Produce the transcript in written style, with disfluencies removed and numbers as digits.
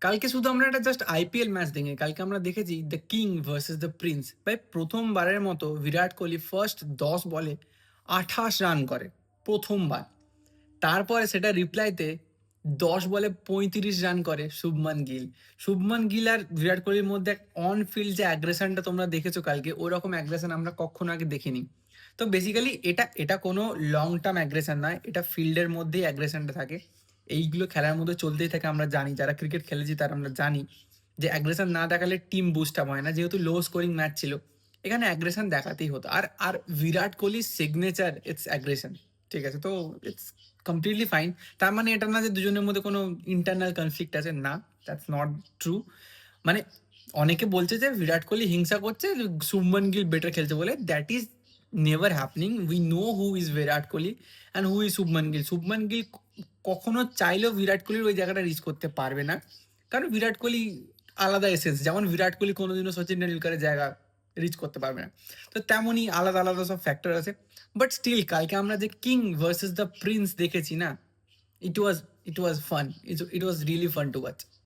কালকে শুধু আমরা একটা জাস্ট আইপিএল ম্যাচ দেখি, কালকে আমরা দেখেছি the king versus the Prince. ভাই প্রথমবারের মতো বিরাট কোহলি ফার্স্ট 10 বলে 28 রান করে, প্রথমবার। তারপরে সেটা রিপ্লাইতে 10 বলে 35 রান করে শুভমান গিল। শুভমান গিল আর বিরাট কোহলির মধ্যে অন ফিল্ড যে অ্যাগ্রেশনটা তোমরা দেখেছো কালকে, ওরকম অ্যাগ্রেশন আমরা কখনো আগে দেখিনি। তো বেসিক্যালি এটা এটা কোনো লং টার্ম অ্যাগ্রেশন নয়, এটা ফিল্ডের মধ্যেই অ্যাগ্রেশনটা থাকে। এইগুলো খেলার মধ্যে চলতেই থাকে, আমরা জানি, যারা ক্রিকেট খেলেছি তারা আমরা জানি যে অ্যাগ্রেশন না দেখালে টিম বুস্ট আপ হয় না। যেহেতু লো স্কোরিং ম্যাচ ছিল, এখানে অ্যাগ্রেশন দেখাতেই হতো। আর আর বিরাট কোহলির সিগনেচার ইটস অ্যাগ্রেশন। ঠিক আছে, তো ইটস কমপ্লিটলি ফাইন। তার মানে এটা না যে দুজনের মধ্যে কোনো ইন্টারনাল কনফ্লিক্ট আছে, না, দ্যাটস নট ট্রু। মানে অনেকে বলছে যে বিরাট কোহলি হিংসা করছে যে শুভমান গিল বেটার খেলছে বলে, that is never happening. We know who is Virat Kohli and who is Shubman Gill. Shubman Gill কখনো চাইলেও বিরাট কোহলির ওই জায়গাটা রিচ করতে পারবে না, কারণ বিরাট কোহলি আলাদা এসেন্স। যেমন বিরাট কোহলি কোনোদিনও সচিন টেন্ডুলকারের জায়গা রিচ করতে পারবে না, তো তেমনই আলাদা আলাদা সব ফ্যাক্টর আছে। বাট স্টিল কালকে আমরা যে কিং ভার্সেস দ্য প্রিন্স দেখেছি না, it was it was fun, it was really fun to watch.